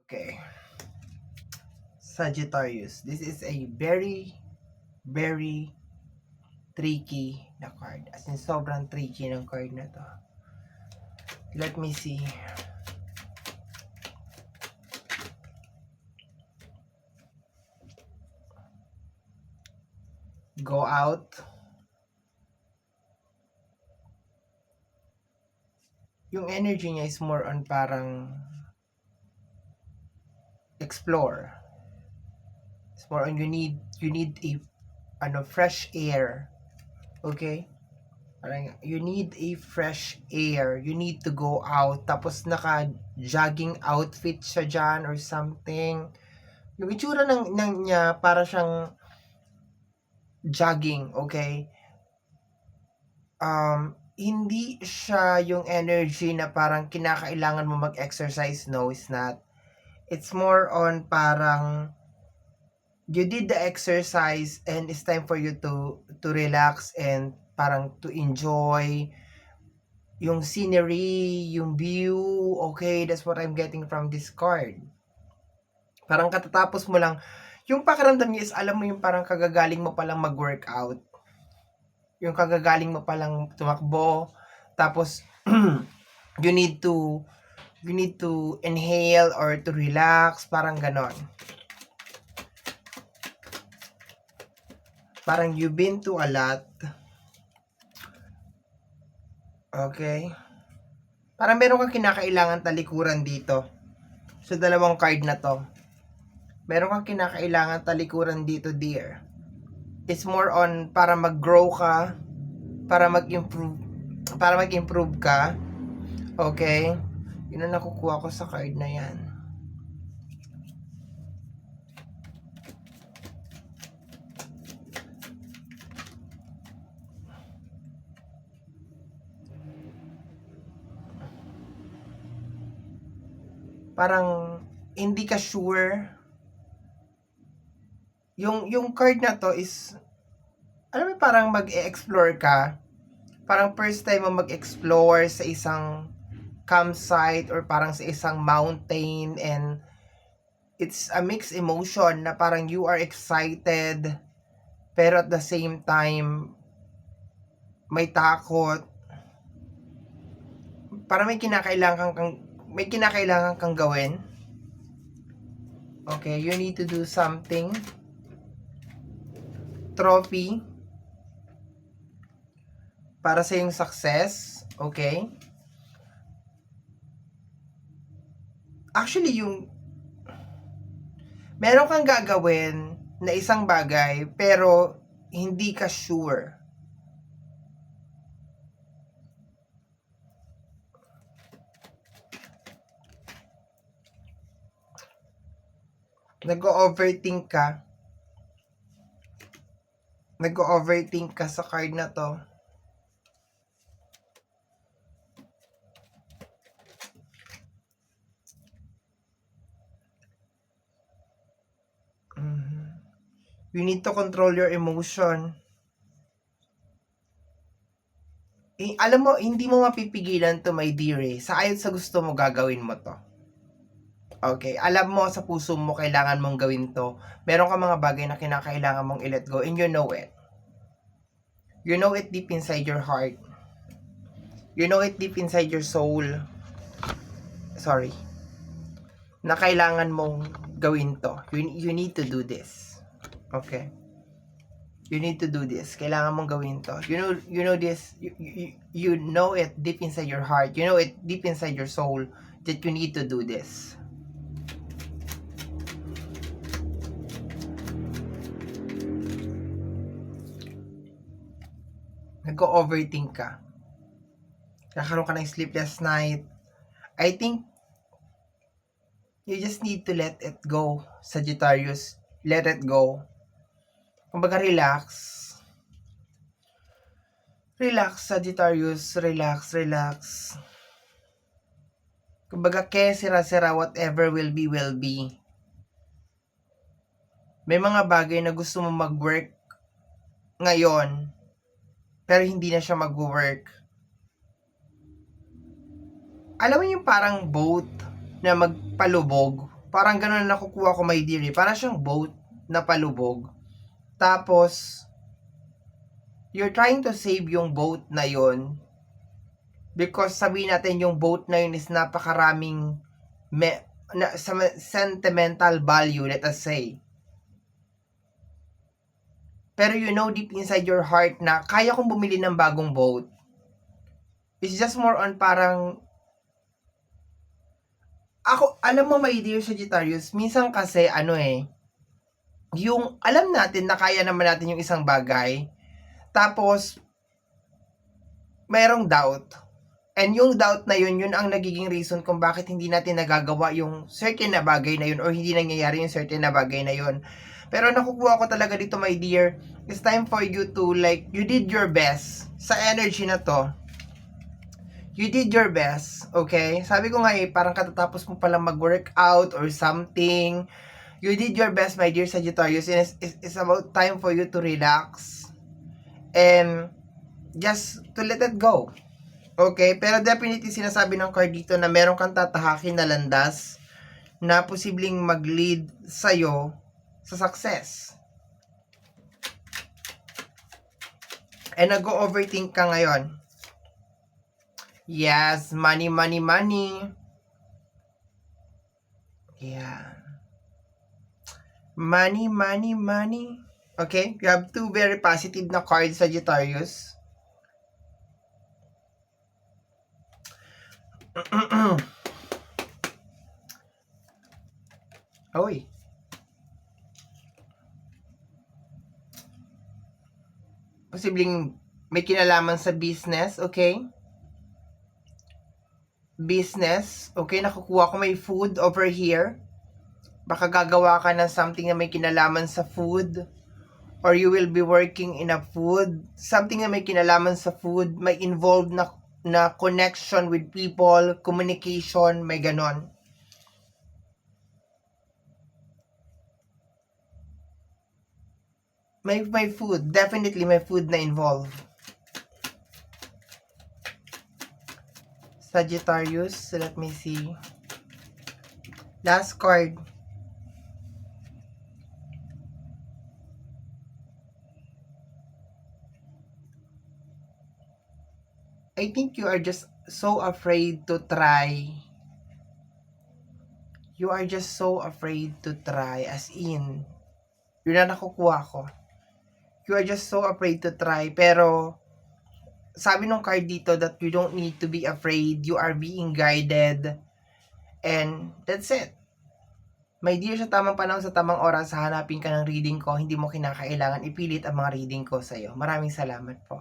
Okay. Sagittarius. This is a very, very tricky na card. As in, sobrang tricky ng card na to. Let me see. Go out. Yung energy niya is more on parang explore. It's more on you need a fresh air. Okay? Parang you need a fresh air. You need to go out. Tapos naka-jogging outfit siya dyan or something. Yung itsura ng niya para siyang jogging, okay? Hindi siya yung energy na parang kinakailangan mo mag-exercise. No, it's not. It's more on parang you did the exercise and it's time for you to relax and parang to enjoy yung scenery, yung view. Okay, that's what I'm getting from this card. Parang katatapos mo lang, yung pakiramdam niya is alam mo yung parang kagagaling mo palang mag-workout. Yung kagagaling mo palang tumakbo, tapos you need to inhale or to relax, parang ganon. Parang you've been to a lot. Okay? Parang meron kang kinakailangan talikuran dito. Sa dalawang card na to. Meron kang kinakailangan talikuran dito, dear. It's more on para mag-grow ka, para mag-improve ka. Okay? Yun ang nakukuha ko sa card na yan. Parang hindi ka sure. Yung card na to is, alam mo, parang mag-e-explore ka. Parang first time mo mag-explore sa isang campsite or parang sa isang mountain, and it's a mixed emotion na parang you are excited pero at the same time may takot. Parang may kinakailangan kang gawin. Okay, you need to do something. Trophy para sa yung success. Okay? Actually, yung meron kang gagawin na isang bagay pero hindi ka sure. Nag-overthink ka sa card na to. You need to control your emotion. Alam mo, hindi mo mapipigilan to, my dear. Sa ayon sa gusto mo, gagawin mo to. Okay, alam mo sa puso mo kailangan mong gawin to. Meron ka mga bagay na kinakailangan mong i-let go and you know it. You know it deep inside your heart. You know it deep inside your soul. Sorry. Na kailangan mong gawin to. You need to do this. Okay? You need to do this. Kailangan mong gawin to. You know this. You know it deep inside your heart. You know it deep inside your soul that you need to do this. Nag-overthink ka. Nakaroon ka ng sleepless night. I think you just need to let it go, Sagittarius. Let it go. Kumbaga, relax. Relax, Sagittarius. Relax. Kumbaga, sira-sira, whatever will be, will be. May mga bagay na gusto mo mag-work ngayon, pero hindi na siya mag-work. Alam mo yung parang boat na magpalubog Parang ganun na nakukuha ko, my dear. Parang siyang boat na palubog. Tapos, you're trying to save yung boat na yon because sabihin natin yung boat na yun is napakaraming sentimental value, let us say. Pero you know deep inside your heart na kaya kong bumili ng bagong boat. It's just more on parang ako, alam mo, my dear Sagittarius, minsan kasi yung alam natin na kaya naman natin yung isang bagay, tapos mayroong doubt. And yung doubt na yun ang nagiging reason kung bakit hindi natin nagagawa yung certain na bagay na yun or hindi nangyayari yung certain na bagay na yun. Pero nakukuha ko talaga dito, my dear, it's time for you to, like, you did your best sa energy na to. You did your best, okay? Sabi ko nga parang katatapos mo palang mag-workout or something. You did your best, my dear Sagittarius. And it's about time for you to relax. And just to let it go. Okay, pero definitely sinasabi ng card dito na meron kang tatahakin na landas na posibleng mag-lead sa'yo sa success. And nag-overthink ka ngayon. Yes, money, money, money. Yeah. Money, money, money. Okay, you have two very positive na cards, Sagittarius. Oy. Posibleng may kinalaman sa business, okay? Business, okay? Nakukuha ko may food over here. Baka gagawa ka ng something na may kinalaman sa food. Or you will be working in a food. Something na may kinalaman sa food. May involved na connection with people, communication, may ganon. May food, definitely may food na involved. Sagittarius, let me see. Last card. I think you are just so afraid to try. You are just so afraid to try. As in, yun na nakukuha ko. You are just so afraid to try. Pero, sabi nung card dito that you don't need to be afraid. You are being guided. And, that's it. My dear, sa tamang panahon, sa tamang oras, hanapin ka ng reading ko. Hindi mo kinakailangan ipilit ang mga reading ko sa'yo. Maraming salamat po.